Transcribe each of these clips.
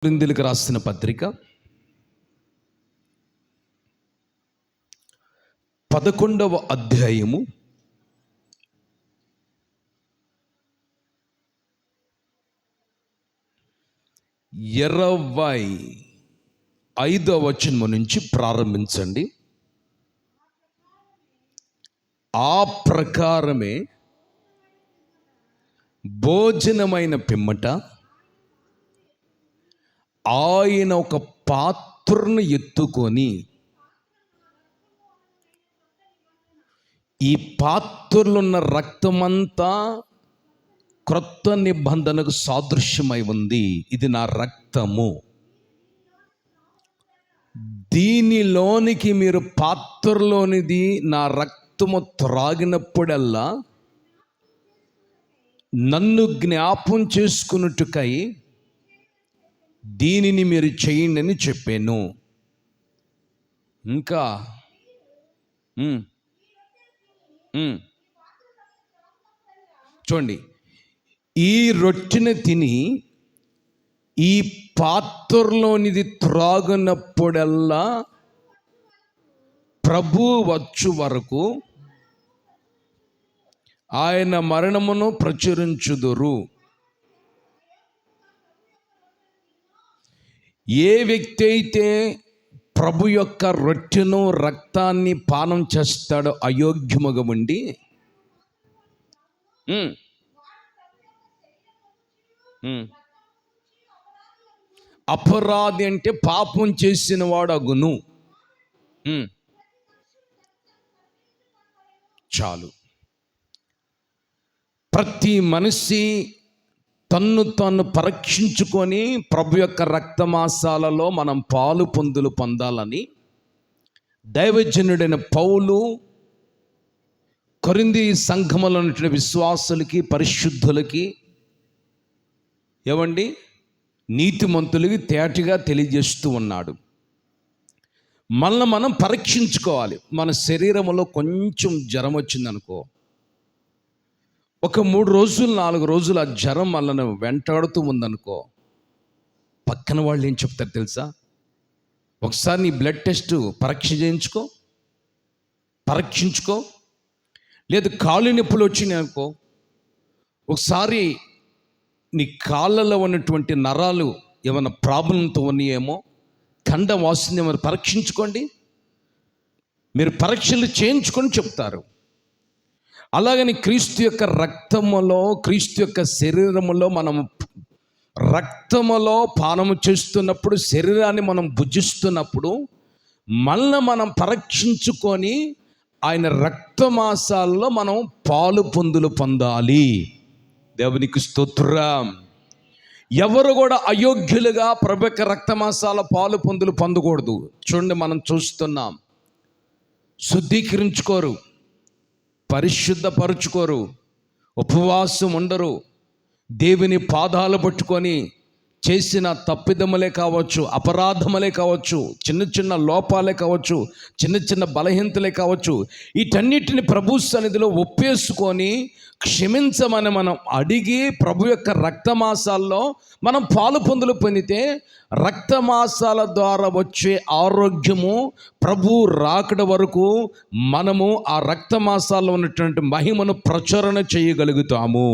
కొరింథీయులకు రాసిన పత్రిక 11వ అధ్యాయము 25వ వచనం నుంచి ప్రారంభించండి. ఆ ప్రకారమే భోజనమైన పిమ్మట ఆయన ఒక పాత్రను ఎత్తుకొని ఈ పాత్రలో ఉన్న రక్తమంతా క్రొత్త నిబంధనకు సాదృశ్యమై ఉంది, ఇది నా రక్తము, దీనిలోనికి మీరు పాత్రలోనిది నా రక్తము త్రాగినప్పుడల్లా నన్ను జ్ఞాపం చేసుకున్నట్టుకై దీనిని మీరు చేయండి అని చెప్పాను. ఇంకా చూడండి, ఈ రొట్టెను తిని ఈ పాత్రలోనిది త్రాగునప్పుడల్లా ప్రభు వచ్చు వరకు ఆయన మరణమును ప్రచురించుదురు. ఏ వ్యక్తి అయితే ప్రభు యొక్క రొట్టెను రక్తాన్ని పానం చేస్తాడో అయోగ్యముగా ఉండి, అపరాధి అంటే పాపం చేసిన వాడు అగును. చాలు. ప్రతి మనిషి తన్ను తాను పరీక్షించుకొని ప్రభు యొక్క రక్తమాసాలలో మనం పాలు పొందాలని దైవజనుడైన పౌలు కొరింథీ సంఘములో ఉన్నటువంటి విశ్వాసులకి, పరిశుద్ధులకి, ఏమండి, నీతిమంతులకి తేటగా తెలియజేస్తూ ఉన్నాడు. మనల్ని మనం పరీక్షించుకోవాలి. మన శరీరంలో కొంచెం జ్వరం వచ్చిందనుకో, ఒక 3 రోజులు 4 రోజులు ఆ జ్వరం మనల్ని వెంటాడుతూ ఉందనుకో, పక్కన వాళ్ళు ఏం చెప్తారు తెలుసా? ఒకసారి నీ బ్లడ్ టెస్ట్ పరీక్షించుకో. లేదు కాళ్ళు నొప్పులు వచ్చినాయి అనుకో, ఒకసారి నీ కాళ్ళలో ఉన్నటువంటి నరాలు ఏమైనా ప్రాబ్లంతో ఉన్నాయేమో, కండ వాసింది ఏమైనా పరీక్షించుకోండి. మీరు పరీక్షలు చేయించుకొని చెప్తారు. అలాగని క్రీస్తు యొక్క రక్తములో, క్రీస్తు యొక్క శరీరములో మనం రక్తములో పానము చేస్తున్నప్పుడు, శరీరాన్ని మనం భుజిస్తున్నప్పుడు మనల్ని మనం పరీక్షించుకొని ఆయన రక్తమాసాల్లో మనం పాలు పొందాలి. దేవునికి స్తోత్రం. ఎవరు కూడా అయోగ్యులుగా ప్రభు యొక్క రక్తమాసాల పాలు పొందకూడదు. చూడండి, మనం చూస్తున్నాం, శుద్ధీకరించుకోరు, పరిశుద్ధపరుచుకోరు, ఉపవాసం ఉండరు, దేవుని పాదాలు పట్టుకొని చేసిన తప్పిదములే కావచ్చు, అపరాధములే కావచ్చు, చిన్న చిన్న లోపాలే కావచ్చు, చిన్న చిన్న బలహీనతలే కావచ్చు, వీటన్నిటిని ప్రభు సన్నిధిలో ఒప్పేసుకొని క్షమించమని మనం అడిగి ప్రభు యొక్క రక్తమాసాల్లో మనం పాలు పొందితే రక్తమాసాల ద్వారా వచ్చే ఆరోగ్యము, ప్రభు రాకడ వరకు మనము ఆ రక్తమాసాల్లో ఉన్నటువంటి మహిమను ప్రచురణ చేయగలుగుతాము.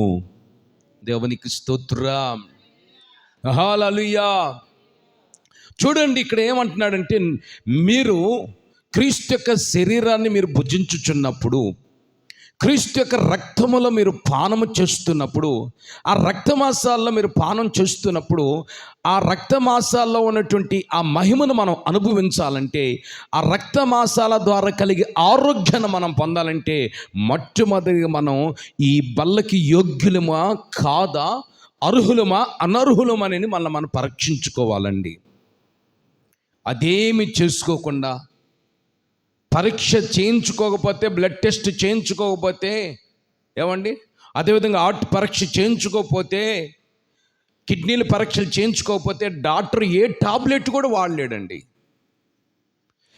దేవునికి స్తోత్రం. హల్లెలూయా. చూడండి, ఇక్కడ ఏమంటున్నాడంటే, మీరు క్రీస్తు యొక్క శరీరాన్ని మీరు భుజించుచున్నప్పుడు, క్రీస్తు యొక్క రక్తములో మీరు పానము చేస్తున్నప్పుడు, ఆ రక్తమాసాల్లో మీరు పానం చేస్తున్నప్పుడు, ఆ రక్తమాసాల్లో ఉన్నటువంటి ఆ మహిమను మనం అనుభవించాలంటే, ఆ రక్తమాసాల ద్వారా కలిగే ఆరోగ్యాన్ని మనం పొందాలంటే, మొట్టమొదటిగా మనం ఈ బల్లకి యోగ్యులమా కాదా, అర్హులమా అనర్హులమని మనం పరీక్షించుకోవాలండి. అదేమి చేసుకోకుండా, పరీక్ష చేయించుకోకపోతే, బ్లడ్ టెస్ట్ చేయించుకోకపోతే, ఏమండి, అదేవిధంగా హార్ట్ పరీక్ష చేయించుకోకపోతే, కిడ్నీల పరీక్షలు చేయించుకోకపోతే డాక్టర్ ఏ టాబ్లెట్ కూడా వాడలేడండి,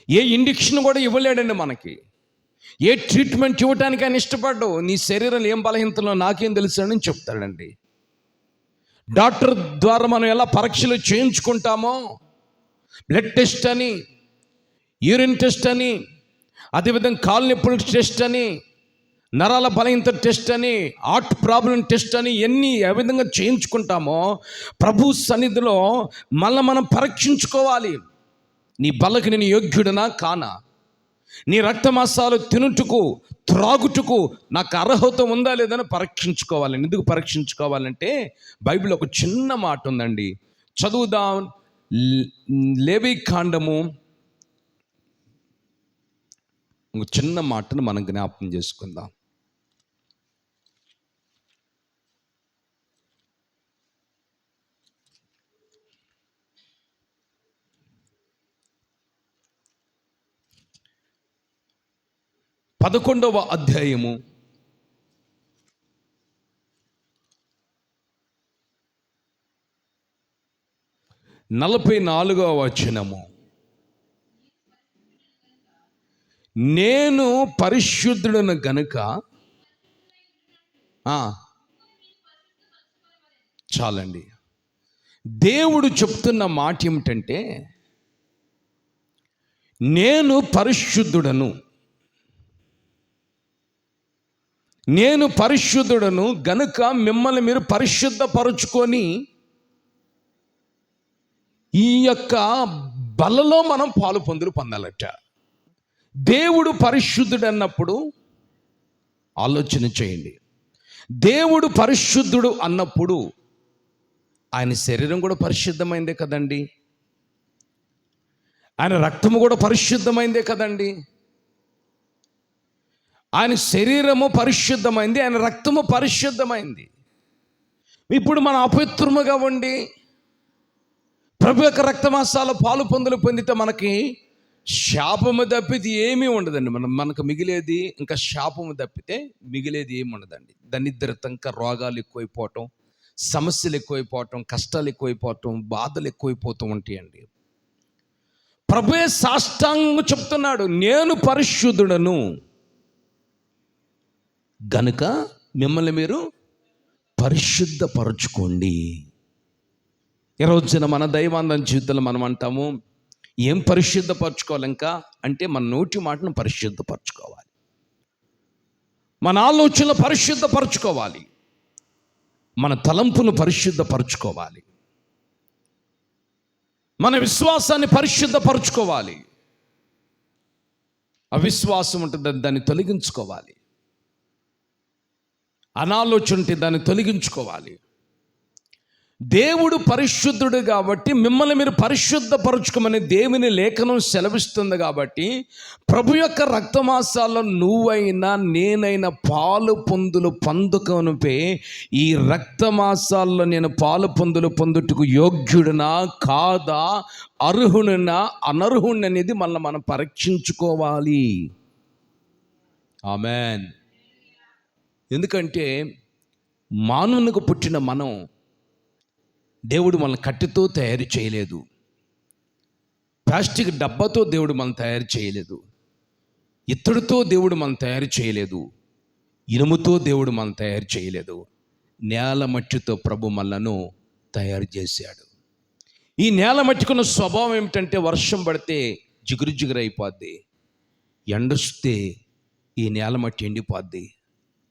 ఏ ఇంజెక్షన్ కూడా ఇవ్వలేడండి. మనకి ఏ ట్రీట్మెంట్ ఇవ్వడానికి ఆయన ఇష్టపడ్డు. నీ శరీరంలో ఏం బలహీనతలో నాకేం తెలుసు అని చెప్తాడండి. డాక్టర్ ద్వారా మనం ఎలా పరీక్షలు చేయించుకుంటామో, బ్లడ్ టెస్ట్ అని, యూరిన్ టెస్ట్ అని, అదేవిధంగా కాలు నొప్పుల టెస్ట్ అని, నరాల బలహీనత టెస్ట్ అని, హార్ట్ ప్రాబ్లం టెస్ట్ అని, ఎన్ని ఏ విధంగా చేయించుకుంటామో ప్రభు సన్నిధిలో మళ్ళీ మనం పరీక్షించుకోవాలి. నీ బలకు నేను యోగ్యుడనా కానా, నీ రక్తమాంసాలు తినుటకు త్రాగుటకు నాకు అర్హత ఉందా లేదని పరీక్షించుకోవాలి. ఎందుకు పరీక్షించుకోవాలంటే బైబిల్ ఒక చిన్న మాట ఉందండి, చదువుదాం. లేవి కాండము ఒక చిన్న మాటను మనం జ్ఞాపకం చేసుకుందాం. పదకొండవ అధ్యాయము 44వ వచనము. నేను పరిశుద్ధుడను గనుక చాలండి. దేవుడు చెప్తున్న మాట ఏమిటంటే, నేను పరిశుద్ధుడను, నేను పరిశుద్ధుడను గనుక మిమ్మల్ని మీరు పరిశుద్ధపరుచుకొని ఈ యొక్క బలలో మనం పాలు పొందాలట. దేవుడు పరిశుద్ధుడు అన్నప్పుడు ఆలోచన చేయండి. దేవుడు పరిశుద్ధుడు అన్నప్పుడు ఆయన శరీరం కూడా పరిశుద్ధమైందే కదండి, ఆయన రక్తము కూడా పరిశుద్ధమైందే కదండి. ఆయన శరీరము పరిశుద్ధమైంది, ఆయన రక్తము పరిశుద్ధమైంది. ఇప్పుడు మనం అపవిత్రముగా ఉండి ప్రభు యొక్క రక్తమాంసాల పాలు పొందితే మనకి శాపము తప్పితే ఏమీ ఉండదండి. మనకు మిగిలేది ఇంకా శాపము తప్పితే మిగిలేది ఏమి ఉండదండి. దరిద్రత, ఇంకా రోగాలు ఎక్కువైపోవటం, సమస్యలు ఎక్కువైపోవటం, కష్టాలు ఎక్కువైపోవటం, బాధలు ఎక్కువైపోతూ ఉంటాయండి. ప్రభువే సాష్టాంగం చెప్తున్నాడు, నేను పరిశుద్ధుడను గనుక మిమ్మల్ని మీరు పరిశుద్ధపరచుకోండి. ఈ రోజున మన దైవాంధన జీవితంలో మనం అంటాము, ఏం పరిశుద్ధపరచుకోవాలి ఇంకా అంటే మన నోటి మాటను పరిశుద్ధపరచుకోవాలి, మన ఆలోచనలు పరిశుద్ధపరచుకోవాలి, మన తలంపును పరిశుద్ధపరచుకోవాలి, మన విశ్వాసాన్ని పరిశుద్ధపరచుకోవాలి. అవిశ్వాసం ఉంటుంది, దాన్ని తొలగించుకోవాలి. అనాలోచన ఉంటే దాన్ని తొలగించుకోవాలి. దేవుడు పరిశుద్ధుడు కాబట్టి మిమ్మల్ని మీరు పరిశుద్ధపరచుకోమని దేవుని లేఖనం సెలవిస్తుంది. కాబట్టి ప్రభు యొక్క రక్తమాంసాల్లో నువ్వైనా నేనైనా పాలు పొందుకొనుపే ఈ రక్తమాంసాల్లో నేను పాలు పొందుటకు యోగ్యుడినా కాదా, అర్హుడినా అనర్హుడిని అనేది మనం పరీక్షించుకోవాలి. ఆమెన్. ఎందుకంటే మానవునికి పుట్టిన మనం దేవుడు మనల్ని కట్టెతో తయారు చేయలేదు, ప్లాస్టిక్ డబ్బాతో దేవుడు మనం తయారు చేయలేదు, ఇత్తడితో దేవుడు మనం తయారు చేయలేదు, ఇనుముతో దేవుడు మనం తయారు చేయలేదు. నేల మట్టితో ప్రభు మనలను తయారు చేశాడు. ఈ నేల మట్టికున్న స్వభావం ఏమిటంటే వర్షం పడితే జిగురు అయిపోద్ది, ఎండొస్తే ఈ నేల మట్టి ఎండిపోద్ది.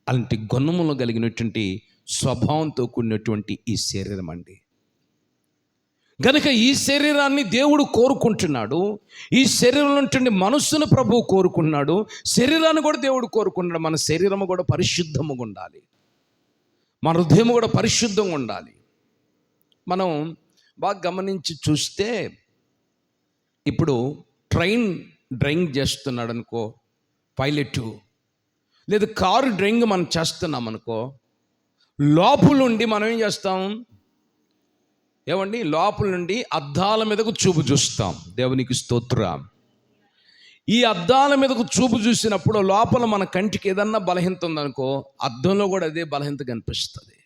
అలాంటి గుణములు కలిగినటువంటి స్వభావంతో కూడినటువంటి ఈ శరీరం అండి. గనుక ఈ శరీరాన్ని దేవుడు కోరుకుంటున్నాడు, ఈ శరీరంలో ఉంటుండే మనస్సును ప్రభువు కోరుకున్నాడు, శరీరాన్ని కూడా దేవుడు కోరుకున్నాడు. మన శరీరము కూడా పరిశుద్ధముగా ఉండాలి, మన హృదయం కూడా పరిశుద్ధంగా ఉండాలి. మనం బాగా గమనించి చూస్తే ఇప్పుడు ట్రైన్ డ్రైవింగ్ చేస్తున్నాడు అనుకో పైలట్, లేదా కారు డ్రైవింగ్ మనం చేస్తున్నాం అనుకో, లోపలుండి మనం ఏం చేస్తాం ఏమండి, లోపల నుండి అద్దాల మీదకు చూపు చూస్తాం. దేవునికి స్తోత్రం. ఈ అద్దాల మీదకు చూపు చూసినప్పుడు లోపల మన కంటికి ఏదన్నా బలహీనత ఉందనుకో, అద్దంలో కూడా అదే బలహీనత కనిపిస్తుంది.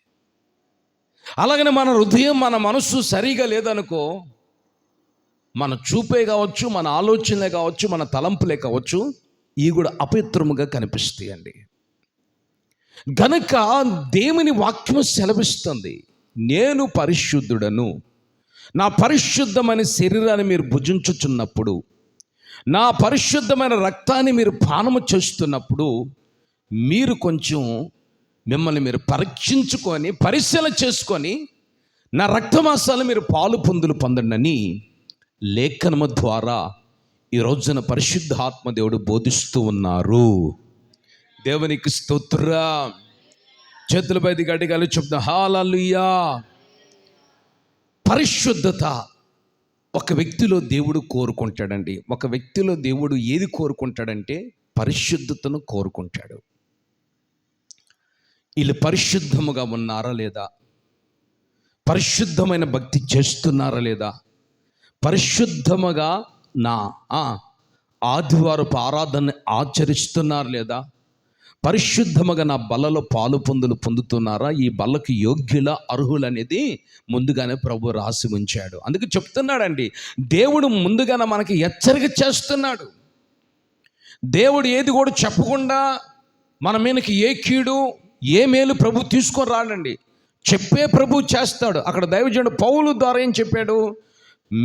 అలాగనే మన హృదయం, మన మనస్సు సరిగా లేదనుకో, మన చూపే కావచ్చు, మన ఆలోచనలే కావచ్చు, మన తలంపులే కావచ్చు, ఇవి కూడా అపవిత్రముగా కనిపిస్తాయండి. గనుక దేవుని వాక్యము సెలవిస్తుంది, నేను పరిశుద్ధుడను, నా పరిశుద్ధమైన శరీరాన్ని మీరు భుజించుచున్నప్పుడు, నా పరిశుద్ధమైన రక్తాన్ని మీరు పానము చేస్తున్నప్పుడు, మీరు కొంచెం మిమ్మల్ని మీరు పరీక్షించుకొని పరిశీలన చేసుకొని నా రక్తమాసాలు మీరు పాలు పొందండి అని లేఖనము ద్వారా ఈ రోజున పరిశుద్ధాత్మ దేవుడు బోధిస్తూ ఉన్నారు. దేవునికి స్తోత్రం. చేతులపై గట్టిగా చెప్తాం హల్లెలూయా. పరిశుద్ధత ఒక వ్యక్తిలో దేవుడు కోరుకుంటాడండి. ఒక వ్యక్తిలో దేవుడు ఏది కోరుకుంటాడంటే పరిశుద్ధతను కోరుకుంటాడు. వీళ్ళు పరిశుద్ధముగా ఉన్నారా లేదా, పరిశుద్ధమైన భక్తి చేస్తున్నారా లేదా, పరిశుద్ధముగా నా ఆదివారపు ఆరాధన ఆచరిస్తున్నారా లేదా, పరిశుద్ధముగా నా బలలో పాలు పొందుతున్నారా, ఈ బలకు యోగ్యుల అర్హులు అనేది ముందుగానే ప్రభు రాసి ఉంచాడు. అందుకే చెప్తున్నాడండి, దేవుడు ముందుగానే మనకి హెచ్చరిక చేస్తున్నాడు. దేవుడు ఏది కూడా చెప్పకుండా మన మీదకి ఏ కీడు ఏ మేలు ప్రభు తీసుకొని రాడండి. చెప్పే ప్రభు చేస్తాడు. అక్కడ దైవజనుడు పౌలు ద్వారా ఏం చెప్పాడు,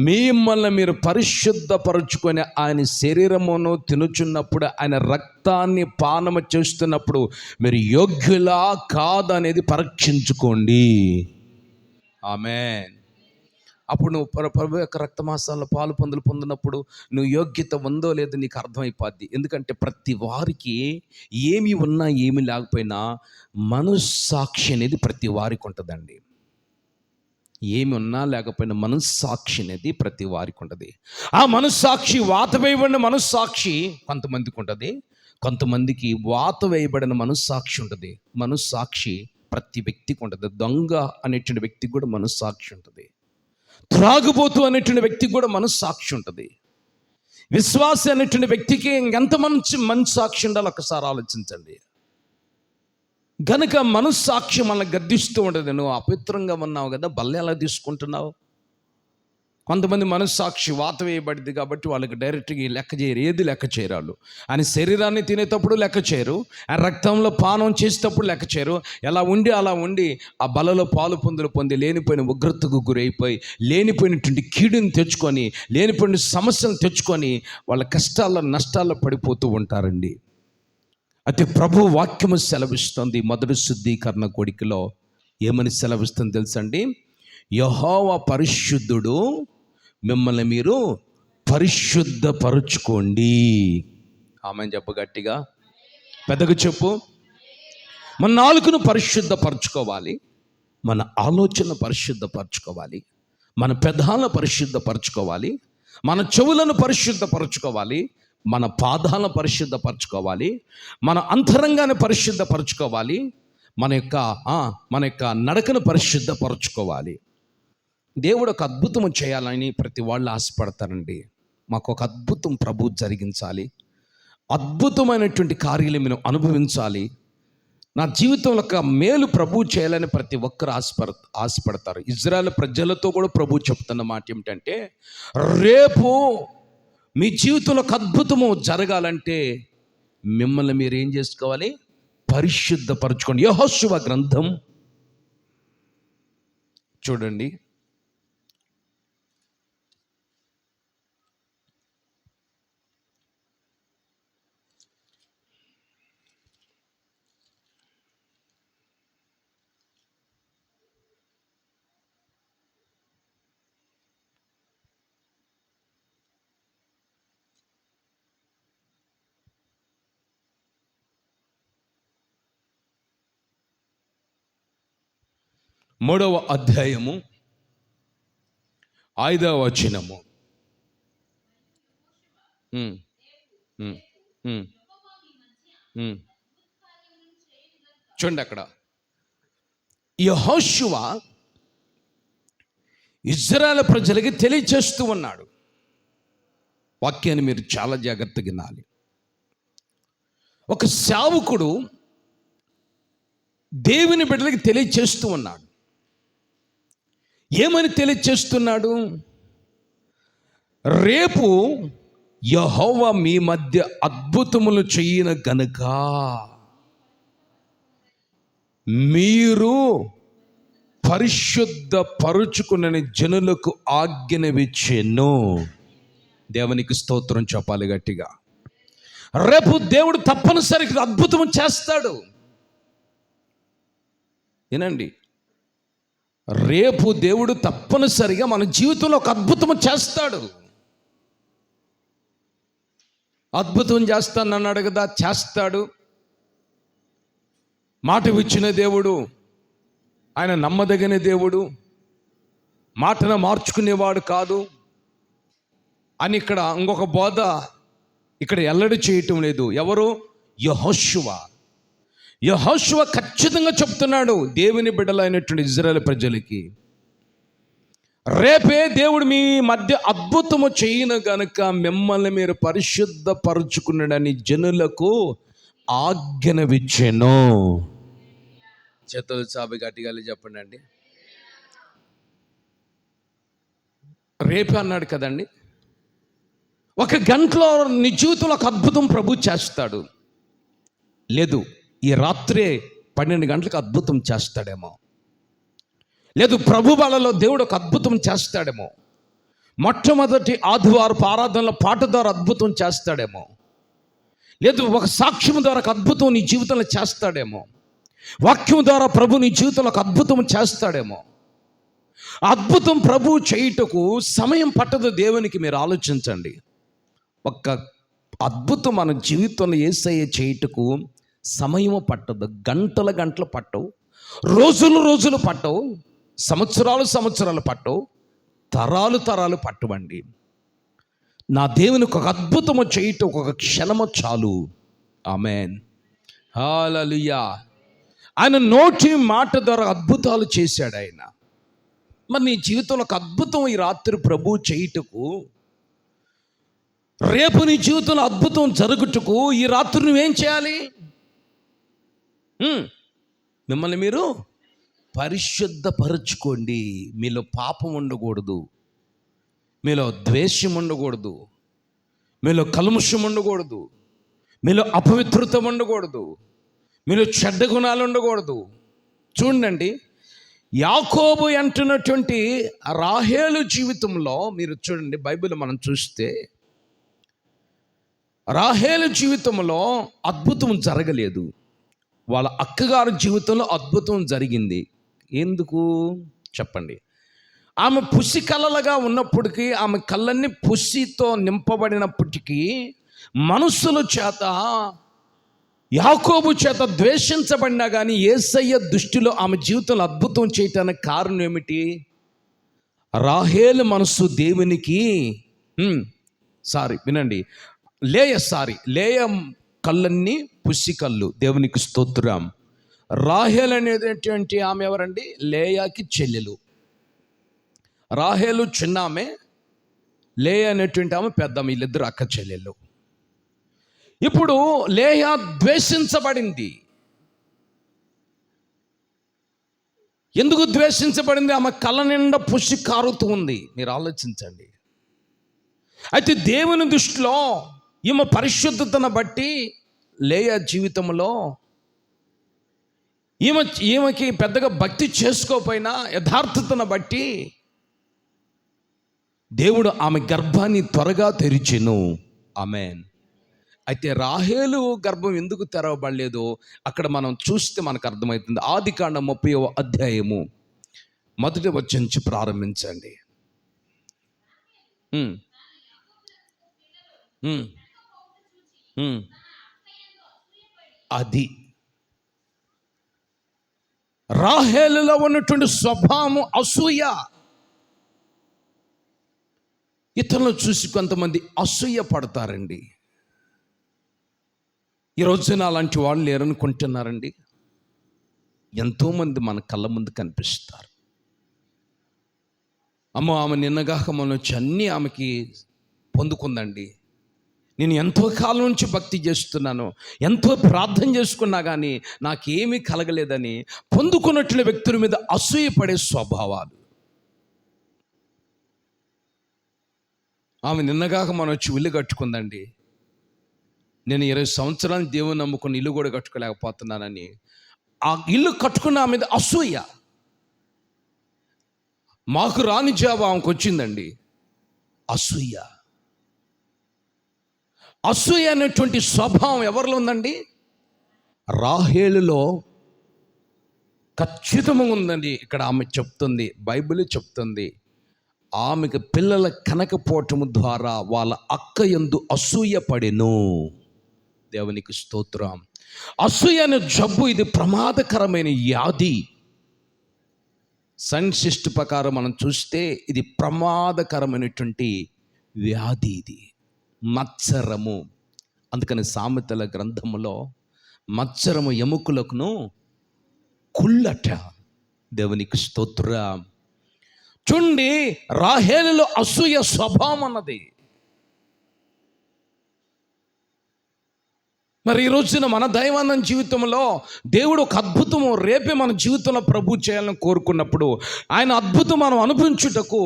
మిమ్మల్ని మీరు పరిశుద్ధపరుచుకొని ఆయన శరీరమును తినుచున్నప్పుడు, ఆయన రక్తాన్ని పానము చేస్తున్నప్పుడు మీరు యోగ్యులా కాదనేది పరీక్షించుకోండి. ఆమేన్. అప్పుడు నువ్వు ప్రభు యొక్క రక్తమాసాల్లో పాలు పొందినప్పుడు నువ్వు యోగ్యత ఉందో లేదో నీకు అర్థమైపోద్ది. ఎందుకంటే ప్రతి వారికి ఏమి ఉన్నా ఏమి లేకపోయినా మనస్సాక్షి అనేది ప్రతి వారికి ఉంటుందండి. ఏమి ఉన్నా లేకపోయినా మనస్సాక్షి అనేది ప్రతి వారికి ఉంటుంది. ఆ మనస్సాక్షి వాత వేయబడిన మనస్సాక్షి కొంతమందికి ఉంటుంది, కొంతమందికి వాత వేయబడిన మనస్సాక్షి ఉంటుంది. మనస్సాక్షి ప్రతి వ్యక్తికి ఉంటుంది. దొంగ అనేటువంటి వ్యక్తికి కూడా మనస్సాక్షి ఉంటుంది. త్రాగుబోతు అనేటువంటి వ్యక్తికి కూడా మనస్సాక్షి ఉంటుంది. విశ్వాసి అనేటువంటి వ్యక్తికి ఇంకెంత మంచి సాక్షి ఉండాలో ఒకసారి ఆలోచించండి. గనుక మనస్సాక్షి మనల్ని గద్దిస్తూ ఉంటుంది. నువ్వు అపవిత్రంగా ఉన్నావు కదా, బల్ల ఎలా తీసుకుంటున్నావు. కొంతమంది మనస్సాక్షి వాత వేయబడింది కాబట్టి వాళ్ళకి డైరెక్ట్గా లెక్క చేయరు. ఏది లెక్క చేయరాళ్ళు. ఆయన శరీరాన్ని తినేటప్పుడు లెక్క చేయరు, ఆయన రక్తంలో పానం చేసేటప్పుడు లెక్క చేయరు. ఎలా ఉండి అలా ఉండి ఆ బలలో పాలు పొంది లేనిపోయిన ఉగ్రతకు గురైపోయి లేనిపోయినటువంటి కీడుని తెచ్చుకొని లేనిపోయిన సమస్యలు తెచ్చుకొని వాళ్ళ కష్టాల నష్టాల్లో పడిపోతూ ఉంటారండి. అయితే ప్రభు వాక్యము సెలవిస్తుంది. మొదటి శుద్ధీకరణ కోడికలో ఏమని సెలవిస్తుంది తెలుసండి, యెహోవా పరిశుద్ధుడు, మిమ్మల్ని మీరు పరిశుద్ధపరుచుకోండి. ఆమెను చెప్పు గట్టిగా, పెద్దగా చెప్పు. మన నాలుకను పరిశుద్ధపరచుకోవాలి, మన ఆలోచన పరిశుద్ధపరచుకోవాలి, మన పెదాలను పరిశుద్ధపరచుకోవాలి, మన చెవులను పరిశుద్ధపరచుకోవాలి, మన పాదాలను పరిశుద్ధపరచుకోవాలి, మన అంతరంగాన్ని పరిశుద్ధపరచుకోవాలి, మన యొక్క నడకను పరిశుద్ధపరచుకోవాలి. దేవుడు ఒక అద్భుతం చేయాలని ప్రతి వాళ్ళు ఆశపడతారండి. మాకు ఒక అద్భుతం ప్రభు జరిగించాలి, అద్భుతమైనటువంటి కార్యాలు మేము అనుభవించాలి, నా జీవితంలో ఒక మేలు ప్రభు చేయాలని ప్రతి ఒక్కరు ఆశపడతారు. ఇజ్రాయెల్ ప్రజలతో కూడా ప్రభు చెప్తున్న మాట ఏమిటంటే, రేపు మీ జీవితంలో ఒక అద్భుతము జరగాలంటే మిమ్మల్ని మీరు ఏం చేసుకోవాలి, పరిశుద్ధపరచుకోండి. యెహోషువ గ్రంథం చూడండి, 3వ అధ్యాయము 5వ వచనము. చూడండి, అక్కడ యెహోషువ ఇశ్రాయేలు ప్రజలకి తెలియచేస్తూ ఉన్నాడు. వాక్యాన్ని మీరు చాలా జాగ్రత్తగా వినాలి. ఒక సేవకుడు దేవుని బిడ్డలకి తెలియచేస్తూ ఉన్నాడు. ఏమని తెలియచేస్తున్నాడు? రేపు యెహోవా మీ మధ్య అద్భుతములు చేయన గనుక మీరు పరిశుద్ధ పరుచుకునని జనులకు ఆజ్ఞనిచ్చెను. దేవునికి స్తోత్రం చెప్పాలి గట్టిగా. రేపు దేవుడు తప్పనిసరిగా అద్భుతం చేస్తాడు. వినండి, రేపు దేవుడు తప్పనిసరిగా మన జీవితంలో ఒక అద్భుతం చేస్తాడు. అద్భుతం చేస్తానన్నాడు కదా, చేస్తాడు. మాట ఇచ్చిన దేవుడు, ఆయన నమ్మదగిన దేవుడు, మాటను మార్చుకునేవాడు కాదు అని ఇక్కడ ఇంకొక బోధ ఇక్కడ ఎల్లడి చేయటం లేదు. ఎవరు? యెహోషువ ఖచ్చితంగా చెప్తున్నాడు దేవుని బిడ్డలైనటువంటి ఇజ్రాయేల్ ప్రజలకి, రేపే దేవుడు మీ మధ్య అద్భుతము చేయను గనుక మిమ్మల్ని మీరు పరిశుద్ధ పరుచుకున్నాడని జనులకు ఆజ్ఞనిచ్చెను. చేతులు చాపి గట్టిగా చెప్పండి అండి. రేపే అన్నాడు కదండి. ఒక గంటలో నీ జీవితంలో ఒక అద్భుతం ప్రభు చేస్తాడు. లేదు, ఈ రాత్రే 12 గంటలకు అద్భుతం చేస్తాడేమో. లేదు, ప్రభు వాళ్ళలో దేవుడు ఒక అద్భుతం చేస్తాడేమో. మొట్టమొదటి ఆదివారపు ఆరాధనలో పాట ద్వారా అద్భుతం చేస్తాడేమో. లేదు, ఒక సాక్ష్యం ద్వారా ఒక అద్భుతం నీ జీవితంలో చేస్తాడేమో. వాక్యం ద్వారా ప్రభు నీ జీవితంలో ఒక అద్భుతం చేస్తాడేమో. అద్భుతం ప్రభు చేయుటకు సమయం పట్టదు దేవునికి. మీరు ఆలోచించండి, ఒక అద్భుతం మన జీవితంలో యేసయ్య చేయుటకు సమయము పట్టదు. గంటలు పట్టవు, రోజులు పట్టవు, సంవత్సరాలు పట్టవు, తరాలు పట్టవండి. నా దేవునికి ఒక అద్భుతము చేయుటకు ఒక క్షణము చాలు. ఆమేన్, హల్లెలూయా. ఆయన నోటి మాట ద్వారా అద్భుతాలు చేశాడు ఆయన. మరి నీ జీవితంలో ఒక అద్భుతం ఈ రాత్రి ప్రభు చేయుటకు, రేపు నీ జీవితంలో అద్భుతం జరుగుటకు ఈ రాత్రి నువ్వేం చేయాలి? మిమ్మల్ని మీరు పరిశుద్ధపరచుకోండి. మీలో పాపం ఉండకూడదు, మీలో ద్వేషం ఉండకూడదు, మీలో కల్మషం ఉండకూడదు, మీలో అపవిత్రత ఉండకూడదు, మీలో చెడ్డ గుణాలు ఉండకూడదు. చూడండి, యాకోబు అంటున్నటువంటి రాహేలు జీవితంలో మీరు చూడండి, బైబిల్ మనం చూస్తే రాహేలు జీవితంలో అద్భుతం జరగలేదు. వాళ్ళ అక్కగారి జీవితంలో అద్భుతం జరిగింది. ఎందుకు చెప్పండి? ఆమె పుసి కళ్ళలుగా ఉన్నప్పటికీ, ఆమె కళ్ళన్నీ పుసితో నింపబడినప్పటికీ మనుషుల చేత, యాకోబు చేత ద్వేషించబడినా కానీ యేసయ్య దృష్టిలో ఆమె జీవితంలో అద్భుతం చేయటానికి కారణం ఏమిటి? రాహేలు మనసు దేవునికి వినండి, లేయ కళ్ళన్నీ పుసి కళ్ళు. దేవునికి స్తోత్రం. రాహేల్ అనేటువంటి ఆమె ఎవరండి? లేయాకి చెల్లెలు. రాహేలు చిన్న ఆమె, లేయ అనేటువంటి ఆమె పెద్ద. వీళ్ళిద్దరు అక్క చెల్లెలు. ఇప్పుడు లేయా ద్వేషించబడింది. ఎందుకు ద్వేషించబడింది? ఆమె కళ్ళ నిండా పుసి కారుతూ ఉంది. మీరు ఆలోచించండి. అయితే దేవుని దృష్టిలో ఈమె పరిశుద్ధతను బట్టి, లేయా జీవితంలో ఈమెకి పెద్దగా భక్తి చేసుకోకపోయినా యథార్థతను బట్టి దేవుడు ఆమె గర్భాన్ని త్వరగా తెరిచెను. ఆమేన్. అయితే రాహేలు గర్భం ఎందుకు తెరవబడలేదో అక్కడ మనం చూస్తే మనకు అర్థమవుతుంది. ఆదికాండం 30వ అధ్యాయము 1వ వచనం నుంచి ప్రారంభించండి. అది రాహేలులో ఉన్నటువంటి స్వభావం అసూయ. ఇతరులను చూసి కొంతమంది అసూయ పడతారండి. ఈ రోజున అలాంటి వాళ్ళు లేరనుకుంటున్నారండి. ఎంతోమంది మన కళ్ళ ముందు కనిపిస్తారు. అమ్మో, ఆమె నిన్నగాక మొన్న వచ్చి అన్నీ ఆమెకి పొందుకుందండి. నేను ఎంతో కాలం నుంచి భక్తి చేస్తున్నాను, ఎంతో ప్రార్థన చేసుకున్నా కానీ నాకేమీ కలగలేదని పొందుకున్నట్ల వ్యక్తుల మీద అసూయపడే స్వభావాలు. ఆమె నిన్నగాక మనం వచ్చి ఇల్లు కట్టుకుందండి. నేను 20 సంవత్సరాలు దేవుని నమ్ముకుని ఇల్లు కూడా కట్టుకోలేకపోతున్నానని ఆ ఇల్లు కట్టుకున్న ఆమె మీద అసూయ. మాకు రాని జాబ్ ఆమెకు వచ్చిందండి. అసూయ. అసూయ అనేటువంటి స్వభావం ఎవరిలో ఉందండి? రాహేలులో ఖచ్చితంగా ఉందండి. ఇక్కడ ఆమె చెప్తుంది, బైబిల్ చెప్తుంది, ఆమెకు పిల్లల కనకపోవటం ద్వారా వాళ్ళ అక్క యందు అసూయ పడెను. దేవునికి స్తోత్రం. అసూయ అనే జబ్బు ఇది ప్రమాదకరమైన వ్యాధి. సైంటిస్ట్ ప్రకారం మనం చూస్తే ఇది ప్రమాదకరమైనటువంటి వ్యాధి. ఇది మత్సరము. అందుకని సామెతల గ్రంథములో మత్సరము ఎముకలకును కుళ్ళట. దేవునికి స్తోత్రం. చూడండి, రాహేలులో అసూయ స్వభావం అన్నది. మరి ఈ రోజున మన దైవానంద జీవితంలో దేవుడు ఒక అద్భుతము రేపే మన జీవితంలో ప్రభు చేయాలని కోరుకున్నప్పుడు ఆయన అద్భుతం మనం అనుభవించుటకు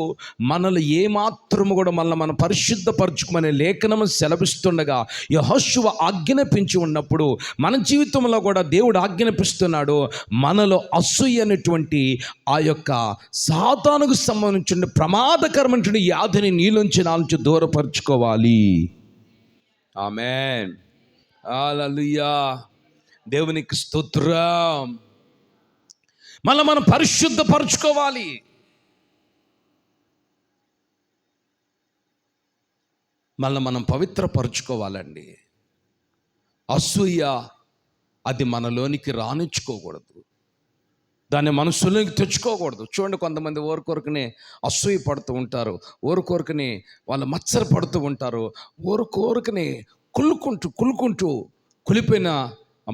మనల్ని ఏమాత్రము కూడా మనం పరిశుద్ధపరచుకోమనే లేఖనము సెలవిస్తుండగా యెహోషువ ఆజ్ఞాపించి ఉన్నప్పుడు మన జీవితంలో కూడా దేవుడు ఆజ్ఞాపిస్తున్నాడు. మనలో అసూయ అనేటువంటి ఆ యొక్క సాతానుకు సంబంధించిన ప్రమాదకరమైనటువంటి వ్యాధిని నీలోంచి నాలోంచి దూరపరచుకోవాలి. ఆమేన్. హల్లెలూయా. దేవునికి స్తోత్రం. మనం పరిశుద్ధపరచుకోవాలి. మనం పవిత్రపరచుకోవాలండి. అసూయ అది మనలోనికి రానిచ్చుకోకూడదు, దాన్ని మనసులోకి తెచ్చుకోకూడదు. చూడండి, కొంతమంది ఓరుకోరుకునే అసూయ పడుతూ ఉంటారు, ఓరుకోరుకుని వాళ్ళు మత్సర పడుతూ ఉంటారు, ఓరుకోరుకుని కుళ్ళుకుంటూ కులిపోయిన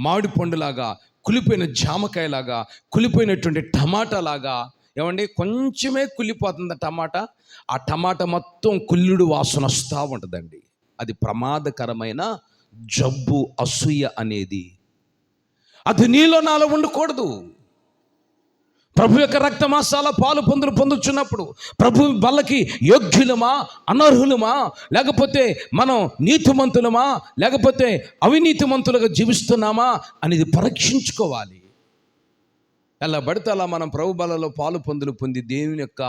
మామిడి పండులాగా, కులిపోయిన జామకాయలాగా, కులిపోయినటువంటి టమాటాలాగా. ఏమండి, కొంచెమే కుళ్ళిపోతుంది టమాటా, ఆ టమాటా మొత్తం కుళ్ళుడు వాసన వస్తూ ఉంటుందండి. అది ప్రమాదకరమైన జబ్బు అసూయ అనేది. అది నీలో నాలో ఉండకూడదు. ప్రభు యొక్క రక్తమాసాల పాలు పొందుచున్నప్పుడు ప్రభు బల్లకి యోగ్యులమా అనర్హులమా, లేకపోతే మనం నీతిమంతులమా లేకపోతే అవినీతిమంతులుగా జీవిస్తున్నామా అనేది పరీక్షించుకోవాలి. ఎలా పడితే అలా మనం ప్రభు బలలో పాలు పొంది దేవుని యొక్క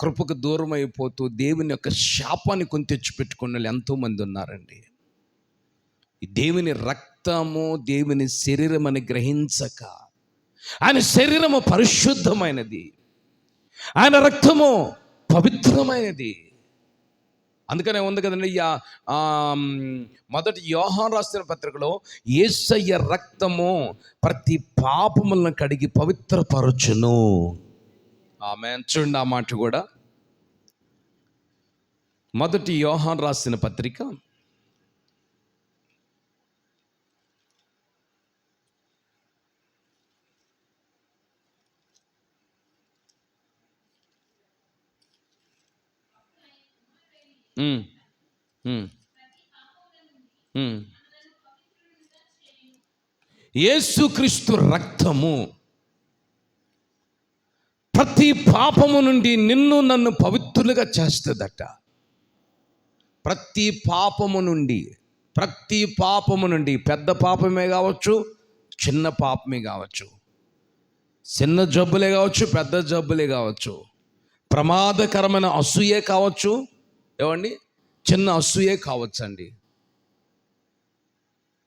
కృపకు దూరం అయిపోతూ దేవుని యొక్క శాపాన్ని కొని తెచ్చిపెట్టుకున్న వాళ్ళు ఎంతోమంది ఉన్నారండి. దేవుని రక్తము దేవుని శరీరం అని గ్రహించక, ఆయన శరీరము పరిశుద్ధమైనది, ఆయన రక్తము పవిత్రమైనది. అందుకనే ఉంది కదండి, మొదటి యోహాను రాసిన పత్రికలో యేసయ్య రక్తము ప్రతి పాపములను కడిగి పవిత్రపరచును. ఆమేన్. చూడండి, ఆ మాట కూడా మొదటి యోహాను రాసిన పత్రిక యేసుక్రీస్తు రక్తము ప్రతి పాపము నుండి నిన్ను నన్ను పవిత్రులుగా చేస్తుందట. ప్రతి పాపము నుండి పెద్ద పాపమే కావచ్చు, చిన్న పాపమే కావచ్చు, చిన్న జబ్బులే కావచ్చు, పెద్ద జబ్బులే కావచ్చు, ప్రమాదకరమైన అసూయే కావచ్చు, ఏమండి చిన్న అసూయే కావచ్చండి.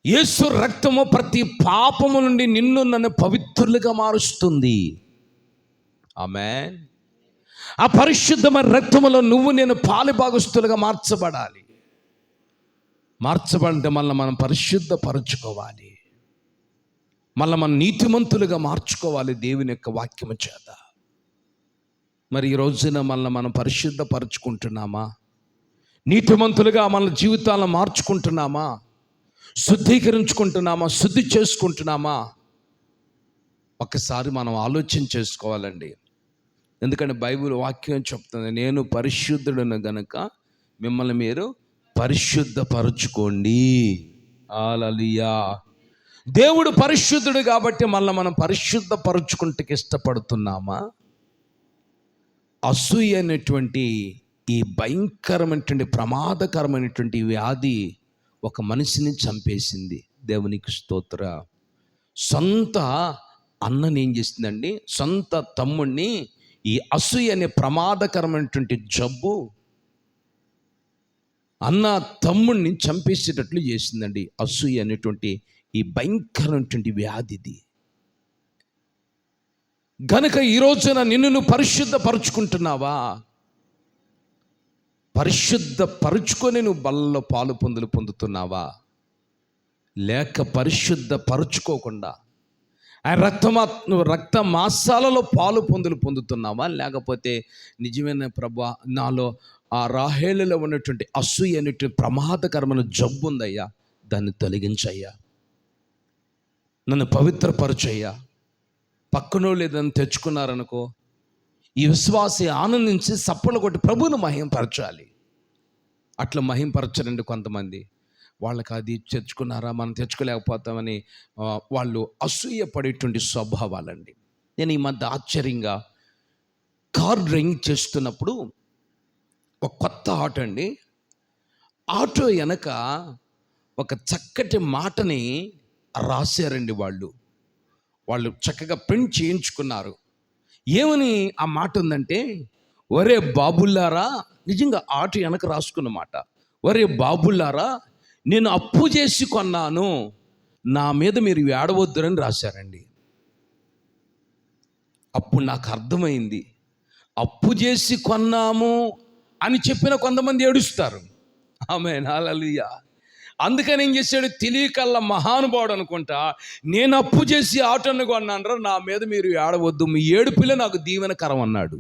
యేసు రక్తము ప్రతి పాపము నుండి నిన్ను నన్ను పవిత్రులుగా మారుస్తుంది. ఆమేన్. ఆ పరిశుద్ధమైన రక్తములో నువ్వు నేను పాలుభాగస్తులుగా మార్చబడాలి. మార్చబడితే మనం పరిశుద్ధపరచుకోవాలి, మనం నీతిమంతులుగా మార్చుకోవాలి దేవుని యొక్క వాక్యము చేత. మరి ఈ రోజున మనం పరిశుద్ధపరచుకుంటున్నామా? నీతిమంతులుగా మన జీవితాలను మార్చుకుంటున్నామా? శుద్ధీకరించుకుంటున్నామా? శుద్ధి చేసుకుంటున్నామా? ఒక్కసారి మనం ఆలోచన చేసుకోవాలండి. ఎందుకంటే బైబిల్ వాక్యం చెప్తుంది, నేను పరిశుద్ధుడను గనుక మిమ్మల్ని మీరు పరిశుద్ధపరచుకోండి. హల్లెలూయా. దేవుడు పరిశుద్ధుడు కాబట్టి మనం పరిశుద్ధపరచుకుంటూ ఇష్టపడుతున్నామా? అసూయ అనేటువంటి ఈ భయంకరమైనటువంటి ప్రమాదకరమైనటువంటి వ్యాధి ఒక మనిషిని చంపేసింది. దేవునికి స్తోత్ర. సొంత అన్నని ఏం చేసిందండి, సొంత తమ్ముడిని ఈ అసూయ అనే ప్రమాదకరమైనటువంటి జబ్బు అన్న తమ్ముడిని చంపేసేటట్లు చేసిందండి. అసూయ అనేటువంటి ఈ భయంకరమైనటువంటి వ్యాధిది. గనుక ఈ రోజున నిన్ను నువ్వు పరిశుద్ధపరుచుకుంటున్నావా? పరిశుద్ధపరుచుకొని నువ్వు బలలో పాలు పొందుతున్నావా? లేక పరిశుద్ధపరుచుకోకుండా ఆ రక్త మాసాలలో పాలు పొందుతున్నావా? లేకపోతే నిజమైన ప్రభువా, నాలో ఆ రాహేలులో ఉన్నటువంటి అసూయ అనేటువంటి ప్రమాదకరమైన జబ్బు ఉందయ్యా, దాన్ని తొలగించయ్యా, నన్ను పవిత్రపరచయ్యా. పక్కనో లేదని తెచ్చుకున్నారనుకో, ఈ విశ్వాసి ఆనందించి సప్పలు కొట్టి ప్రభువును మహింపరచాలి. అట్లా మహింపరచరండి కొంతమంది. వాళ్ళకి అది తెచ్చుకున్నారా, మనం తెచ్చుకోలేకపోతామని వాళ్ళు అసూయ పడేటువంటి స్వభావాలండి. నేను ఈ మధ్య ఆశ్చర్యంగా కార్ డ్రైవింగ్ చేస్తున్నప్పుడు ఒక కొత్త ఆటో అండి, ఆటో వెనక ఒక చక్కటి మాటని రాశారండి. వాళ్ళు చక్కగా ప్రింట్ చేయించుకున్నారు. ఏమని ఆ మాట ఉందంటే, ఒరే బాబుల్లారా, నిజంగా ఆటో వెనక రాసుకున్న మాట, ఒరే బాబుల్లారా, నేను అప్పు చేసి కొన్నాను, నా మీద మీరు ఏడవద్దురని రాశారండి. అప్పుడు నాకు అర్థమైంది, అప్పు చేసి కొన్నాము అని చెప్పిన కొంతమంది ఏడుస్తారు. ఆమేన్, హల్లెలూయా. అందుకని ఏం చేశాడు, తెలియకల్లా మహానుభావుడు అనుకుంటా, నేను అప్పు చేసి ఆటోను కొన్నాను, నా మీద మీరు ఏడవద్దు, మీ ఏడుపులే నాకు దీవెనకరం అన్నాడు.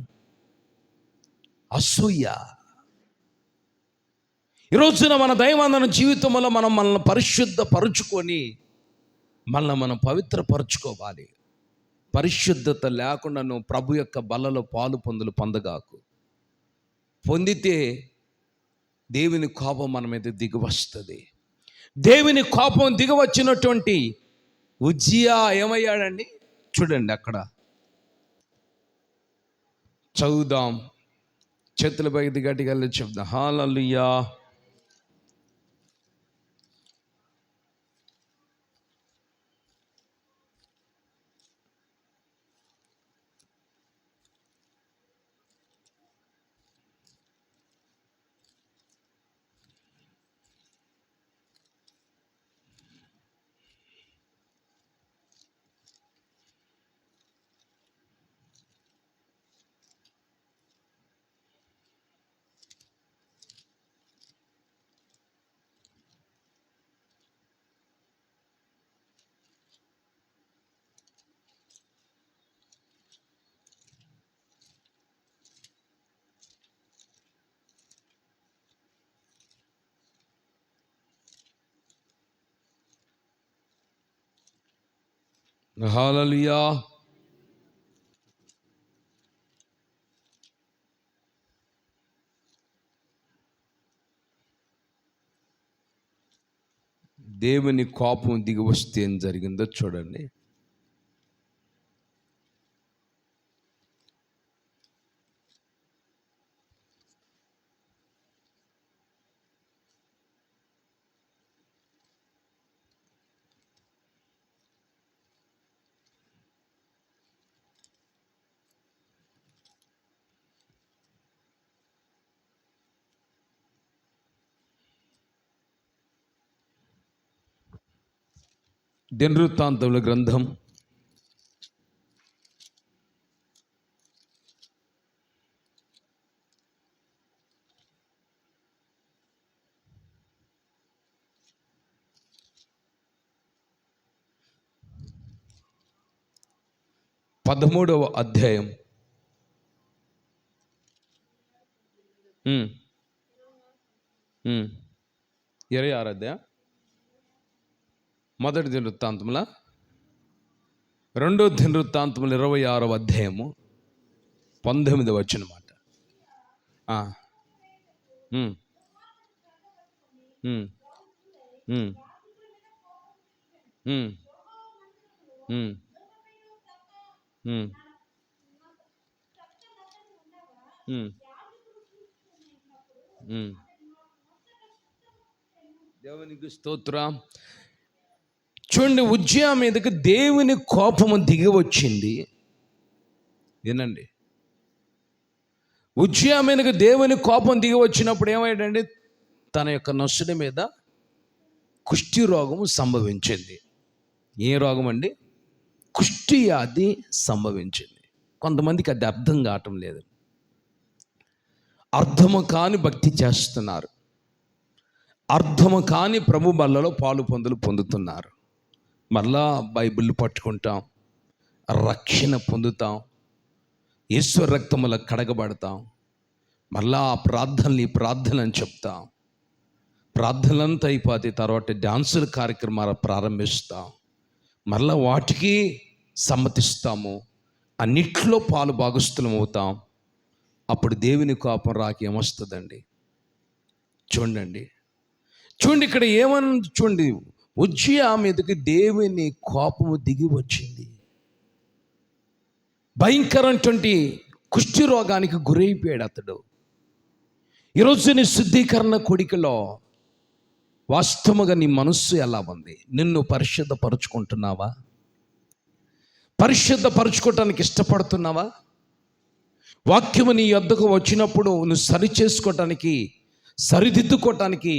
అసూయ. ఈరోజున మన దైవందన జీవితంలో మనల్ని పరిశుద్ధపరుచుకొని మనం పవిత్రపరుచుకోవాలి. పరిశుద్ధత లేకుండా నువ్వు ప్రభు యొక్క బలలో పాలు పొందగాకు. పొందితే దేవుని కోపం మన మీద దిగి వస్తుంది. దేవుని కోపం దిగి వచ్చినటువంటి ఉజ్జియా ఏమయ్యాడండి చూడండి, అక్కడ చదువుదాం, చేతుల పైకి గట్టిగా చెప్దాం. హల్లెలూయా. హల్లెలూయా. దేవుని కోపం దిగి వస్తే ఏం జరిగిందో చూడండి. దినవృత్తాంతముల గ్రంథం 13వ అధ్యాయం 26వ అధ్యాయం, మొదటి దినవృత్తాంతముల, రెండో దినవృత్తాంతముల 26వ అధ్యాయము 19వ వచనం మాట. దేవునికి స్తోత్రం. చూడండి, ఉజ్జియా మీదకి దేవుని కోపము దిగి వచ్చింది. వినండి, ఉజ్జియా మీదకి దేవుని కోపం దిగి వచ్చినప్పుడు ఏమయ్యాడండి? తన యొక్క నొసటి మీద కుష్టి రోగము సంభవించింది. ఏ రోగం అండి? కుష్టి వ్యాధి సంభవించింది. కొంతమందికి అది అర్థం కావటం లేదు. అర్థము కాని భక్తి చేస్తున్నారు, అర్థము కాని ప్రభు బల్లలో పాలు పొందుతున్నారు. మళ్ళా బైబిల్ పట్టుకుంటాం, రక్షణ పొందుతాం, యేసు రక్తముల కడగబడతాం, మళ్ళా ఆ ప్రార్థన అని చెప్తాం. ప్రార్థనలంతా అయిపోతే తర్వాత డాన్సుల కార్యక్రమాలు ప్రారంభిస్తాం, మళ్ళా వాటికి సమ్మతిస్తాము, అన్నిట్లో పాలు భాగస్థులం అవుతాం. అప్పుడు దేవుని కోపం రాక ఏమొస్తుందండి? చూడండి ఇక్కడ ఏమని చూడండి, ఉజ్జియా మీదకి దేవుని కోపము దిగి వచ్చింది. భయంకరమైనటువంటి కుష్టి రోగానికి గురైపోయాడు అతడు. ఈరోజు నీ శుద్ధీకరణ కొడికలో వాస్తవముగా నీ మనస్సు ఎలా ఉంది? నిన్ను పరిశుద్ధపరుచుకుంటున్నావా? పరిశుద్ధపరచుకోవటానికి ఇష్టపడుతున్నావా? వాక్యము నీ యొద్దకు వచ్చినప్పుడు నువ్వు సరిదిద్దుకోవటానికి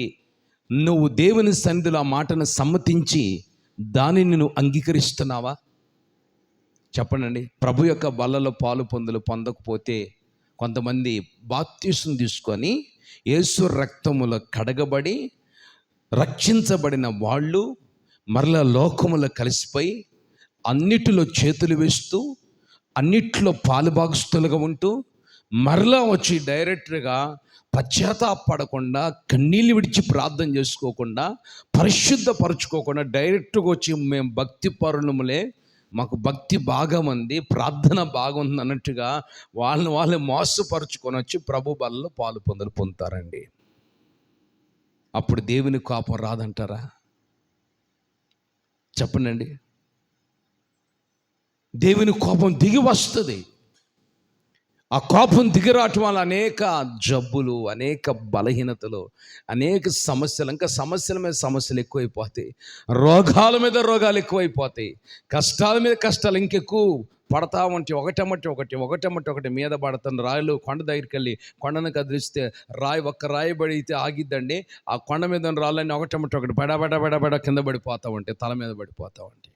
నువ్వు దేవుని సన్నిధిలో ఆ మాటను సమ్మతించి దానిని నువ్వు అంగీకరిస్తున్నావా? చెప్పండి. ప్రభు యొక్క బల్లలో పాలు పొందకపోతే కొంతమంది బాప్తిసం తీసుకొని యేసు రక్తములో కడగబడి రక్షించబడిన వాళ్ళు మరలా లోకములో కలిసిపోయి అన్నిటిలో చేతులు వేస్తూ అన్నిట్లో పాలుభాగస్తులుగా ఉంటూ మరలా వచ్చి డైరెక్ట్గా పశ్చాత్తాపడకుండా కన్నీళ్ళు విడిచి ప్రార్థన చేసుకోకుండా పరిశుద్ధపరచుకోకుండా డైరెక్ట్గా వచ్చి మేము భక్తి పరుణములే, మాకు భక్తి బాగా ఉంది, ప్రార్థన బాగుంది అన్నట్టుగా వాళ్ళని మోసపరుచుకొని వచ్చి ప్రభు బలలో పాలు పొందుతారండి. అప్పుడు దేవుని కోపం రాదంటారా? చెప్పండి. దేవుని కోపం దిగి వస్తుంది. ఆ కోపం దిగిరావటం వల్ల అనేక జబ్బులు, అనేక బలహీనతలు, అనేక సమస్యలు, ఇంకా సమస్యల మీద సమస్యలు ఎక్కువైపోతాయి, రోగాల మీద రోగాలు ఎక్కువైపోతాయి, కష్టాల మీద కష్టాలు ఇంకెక్కువ పడతా ఉంటే ఒకటమ్మటి మీద పడుతున్న రాయిలు కొండ దగ్గరికి వెళ్ళి కొండను కదిలిస్తే ఒక్క రాయి పడితే ఆగిద్దండి. ఆ కొండ మీద రాళ్ళని ఒకటి బడ కింద పడిపోతూ ఉంటాయి, తల మీద పడిపోతూ ఉంటాయి.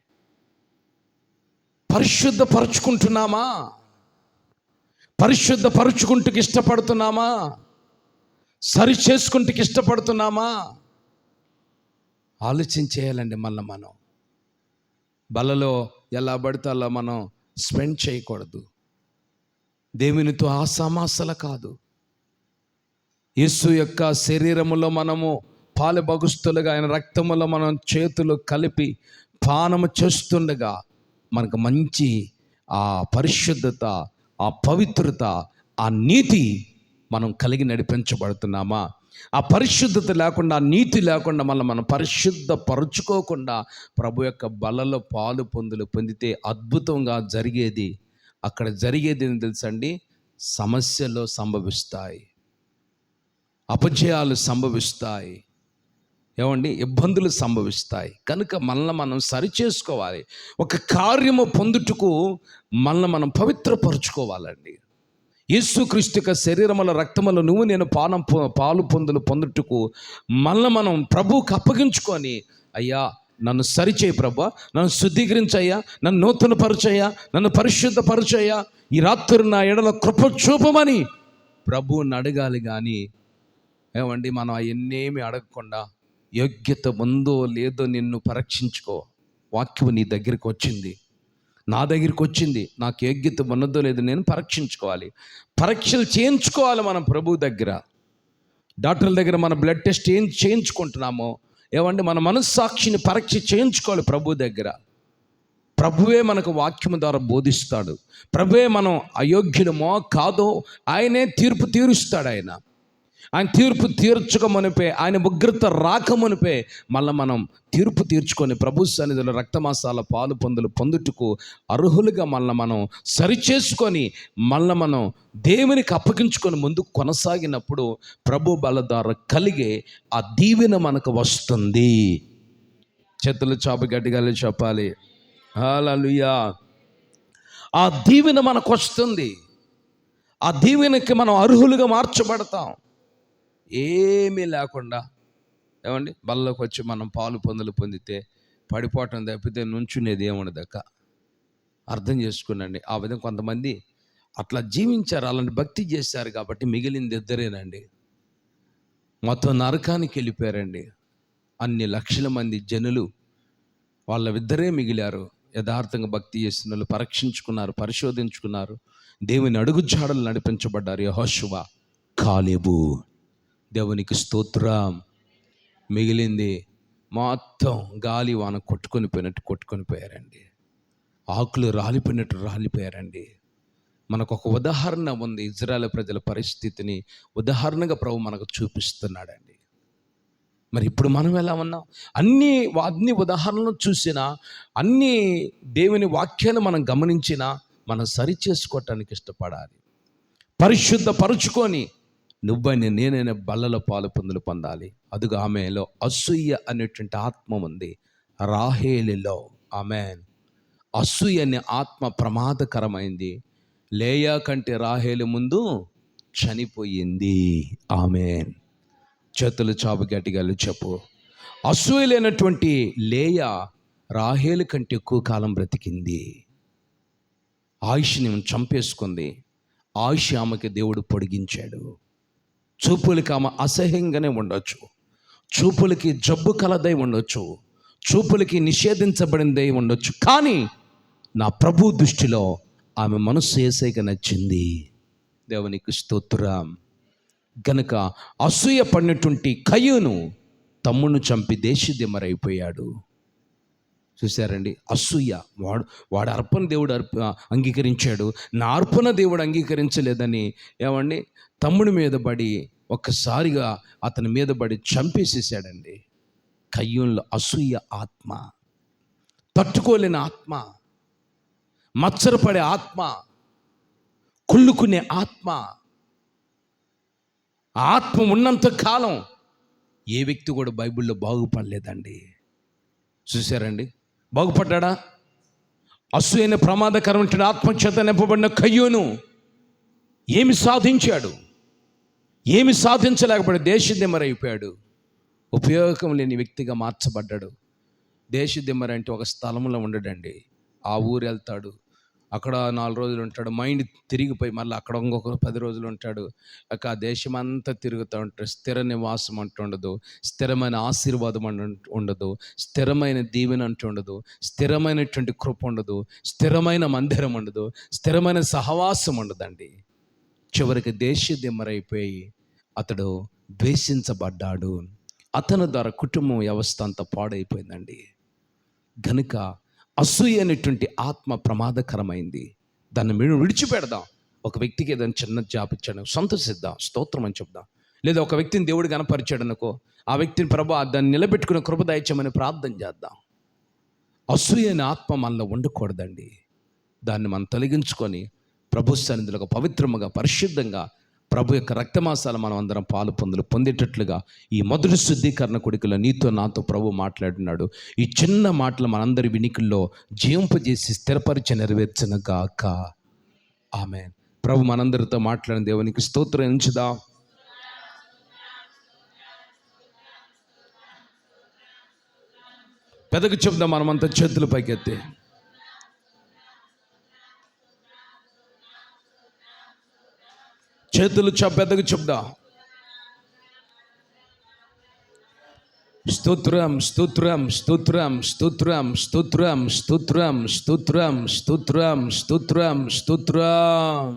పరిశుద్ధపరచుకుంటున్నామా? పరిశుద్ధపరచుకుంటూకి ఇష్టపడుతున్నామా? సరి చేసుకుంటూకి ఇష్టపడుతున్నామా? ఆలోచించేయాలండి. మళ్ళీ మనం బలలో ఎలా పడితే అలా మనం స్పెండ్ చేయకూడదు. దేవునితో ఆసామాసల కాదు. యేసు యొక్క శరీరములో మనము పాలు భగుస్తులుగా ఆయన రక్తములో మనం చేతులు కలిపి పానము చేస్తుండగా మనకు మంచి ఆ పరిశుద్ధత, ఆ పవిత్రత, ఆ నీతి మనం కలిగి నడిపించబడుతున్నామా? ఆ పరిశుద్ధత లేకుండా, ఆ నీతి లేకుండా మనం పరిశుద్ధపరచుకోకుండా ప్రభు యొక్క బలలో పాలు పొందితే అద్భుతంగా అక్కడ జరిగేది ఏం తెలుసండి? సమస్యలు సంభవిస్తాయి, అపజయాలు సంభవిస్తాయి, ఏమండి, ఇబ్బందులు సంభవిస్తాయి. కనుక మనం సరిచేసుకోవాలి. ఒక కార్యము పొందుటకు మనం పవిత్రపరచుకోవాలండి. యేసుక్రీస్తు యొక్క శరీరముల రక్తముల నువ్వు నేను పాలు పొందుటకు మనం ప్రభువుకు అప్పగించుకొని, అయ్యా నన్ను సరిచేయి ప్రభా, నన్ను శుద్ధీకరించయ్యా, నన్ను నూతనపరచయ్యా, నన్ను పరిశుద్ధపరచయ్యా, ఈ రాత్రి నా ఎడల కృప చూపమని ప్రభువుని అడగాలి. కానీ ఏమండి, మనం అవన్నేమి అడగకుండా యోగ్యత ఉందో లేదో నిన్ను పరీక్షించుకో. వాక్యం నీ దగ్గరికి వచ్చింది, నా దగ్గరికి వచ్చింది, నాకు యోగ్యత ఉన్నదో లేదో నేను పరీక్షించుకోవాలి. పరీక్షలు చేయించుకోవాలి మనం ప్రభు దగ్గర. డాక్టర్ల దగ్గర మన బ్లడ్ టెస్ట్ చేయించుకుంటున్నామో ఏమండి, మన మనస్సాక్షిని పరీక్ష చేయించుకోవాలి ప్రభు దగ్గర. ప్రభువే మనకు వాక్యం ద్వారా బోధిస్తాడు. ప్రభువే మనం అయోగ్యులమో కాదో ఆయనే తీర్పు తీరుస్తాడు. ఆయన తీర్పు తీర్చుకోమనిపే, ఆయన ఉగ్రత రాకమునిపే మళ్ళీ మనం తీర్పు తీర్చుకొని ప్రభు సన్నిధిలో రక్తమాసాల పాలు పొందుటకు అర్హులుగా మనం సరిచేసుకొని మనం దేవునికి అప్పగించుకొని ముందుకు కొనసాగినప్పుడు ప్రభు బల ద్వారా కలిగే ఆ దీవెన మనకు వస్తుంది. చేతులు చాపి గట్టిగా చెప్పాలి హల్లెలూయా. ఆ దీవెన మనకు వస్తుంది. ఆ దీవెనకి మనం అర్హులుగా మార్చబడతాం. ఏమీ లేకుండా ఏమండి బల్లలోకి వచ్చి మనం పాలు పొందులు పొందితే పడిపోవటం తప్పితే నుంచునేది ఏముండదక్క. అర్థం చేసుకునండి. ఆ విధంగా కొంతమంది అట్లా జీవించారు, అలాంటి భక్తి చేశారు కాబట్టి మిగిలింది ఇద్దరేనండి. మొత్తం నరకానికి వెళ్ళిపోయారండి. అన్ని లక్షల మంది జనులు వాళ్ళిద్దరే మిగిలారు. యథార్థంగా భక్తి చేసిన వాళ్ళు పరీక్షించుకున్నారు, పరిశోధించుకున్నారు, దేవుని అడుగుజాడలు నడిపించబడ్డారు. యెహోషువ, కాలేబు. దేవునికి స్తోత్రం. మిగిలింది మొత్తం గాలి వాన కొట్టుకొని పోయినట్టు కొట్టుకొని పోయారండి. ఆకులు రాలిపోయినట్టు రాలిపోయారండి. మనకు ఒక ఉదాహరణ ఉంది. ఇజ్రాయేల్ ప్రజల పరిస్థితిని ఉదాహరణగా ప్రభు మనకు చూపిస్తున్నాడండి. మరి ఇప్పుడు మనం ఎలా ఉన్నాం? అన్ని ఉదాహరణలు చూసినా, అన్ని దేవుని వాక్యాలు మనం గమనించినా మనం సరి చేసుకోవటానికి ఇష్టపడాలి. పరిశుద్ధపరుచుకొని నువ్వైనా నేనైనా బల్లలో పాలు పొందులు పొందాలి. అదుగు ఆమెలో అసూయ అనేటువంటి ఆత్మ ఉంది. రాహేలులో ఆమెన్. అసూయ అనే ఆత్మ ప్రమాదకరమైంది. లేయా కంటే రాహేలు ముందు చనిపోయింది. ఆమెన్. చేతులు చాపు గట్టిగా చెప్పు. అసూయ లేనటువంటి లేయా రాహేలు కంటే ఎక్కువ కాలం బ్రతికింది. ఆయుష్ని చంపేసుకుంది. ఆయుష్ ఆమెకి దేవుడు పొడిగించాడు. చూపులకి ఆమె అసహ్యంగానే ఉండొచ్చు, చూపులకి జబ్బు కలదై ఉండొచ్చు, చూపులకి నిషేధించబడిందై ఉండొచ్చు, కానీ నా ప్రభు దృష్టిలో ఆమె మనస్సు యేసయ్యకి నచ్చింది. దేవునికి స్తోత్రం. గనుక అసూయ పడినటువంటి కయ్యూను తమ్మును చంపి దేశదిమ్మరైపోయాడు. చూశారండి, అసూయ. వాడు అర్పణ దేవుడు అంగీకరించాడు, నా అర్పణ దేవుడు అంగీకరించలేదని ఏమండి తమ్ముడి మీద పడి ఒక్కసారిగా అతని మీద పడి చంపేసేసాడండి. కయ్యూన్లో అసూయ ఆత్మ, తట్టుకోలేని ఆత్మ, మచ్చరపడే ఆత్మ, కుళ్ళుకునే ఆత్మ. ఆత్మ ఉన్నంత కాలం ఏ వ్యక్తి కూడా బైబిల్లో బాగుపడలేదండి. చూశారండి, బాగుపడ్డా? అసూయైన ప్రమాదకరమైన ఆత్మచేత నింపబడిన కయ్యూను ఏమి సాధించాడు? ఏమి సాధించలేకపోయాడు. దేశదిమ్మరైపోయాడు. ఉపయోగం లేని వ్యక్తిగా మార్చబడ్డాడు. దేశదిమ్మరి అంటే ఒక స్థలంలో ఉండడండి. ఆ ఊరు వెళ్తాడు, అక్కడ 4 రోజులు ఉంటాడు, మైండ్ తిరిగిపోయి మళ్ళీ అక్కడ ఇంకొక 10 రోజులు ఉంటాడు. ఆ దేశం అంతా తిరుగుతూ ఉంటాడు. స్థిర నివాసం అంటూ ఉండదు, స్థిరమైన ఆశీర్వాదం ఉండదు, స్థిరమైన దీవెన అంటూ ఉండదు, స్థిరమైనటువంటి కృప ఉండదు, స్థిరమైన మందిరం ఉండదు, స్థిరమైన సహవాసం ఉండదండి. చివరికి దేశదిమ్మరైపోయి అతడు ద్వేషించబడ్డాడు. అతని ద్వారా కుటుంబం వ్యవస్థ అంతా పాడైపోయిందండి. గనుక అసూయ అనేటువంటి ఆత్మ ప్రమాదకరమైంది. దాన్ని మేము విడిచిపెడదాం. ఒక వ్యక్తికి ఏదైనా చిన్న జాబ్ ఇచ్చాడు, సంతోషిద్దాం, స్తోత్రం అని చెప్దాం. లేదా ఒక వ్యక్తిని దేవుడు కనపరిచాడు అనుకో, ఆ వ్యక్తిని ప్రభు దాన్ని నిలబెట్టుకునే కృప దయచేయమని ప్రార్థన చేద్దాం. అసూయ అనే ఆత్మ మనలో ఉండకూడదండి. దాన్ని మనం తొలగించుకొని ప్రభు సన్నిధిలో పవిత్రముగా పరిశుద్ధంగా ప్రభు యొక్క రక్తమాసాలు మనం అందరం పాలు పొందేటట్లుగా ఈ మొదటి శుద్ధీకరణ కొడుకులో నీతో నాతో ప్రభు మాట్లాడున్నాడు. ఈ చిన్న మాటలు మనందరి వినికిల్లో జీవింపజేసి స్థిరపరిచి నెరవేర్చను గాక. ఆమేన్. ప్రభు మనందరితో మాట్లాడిన దేవునికి స్తోత్రం ఎంచుదాం. పెదకు చెప్దాం, మనమంతా చేతులు పైకెత్తి. చేతులు పెద్దగా చెప్దాం. స్తోత్రం స్తోత్రం స్తోత్రం స్తోత్రం స్తోత్రం స్తోత్రం స్తోత్రం స్తోత్రం స్తోత్రం స్తోత్రం స్తోత్రం.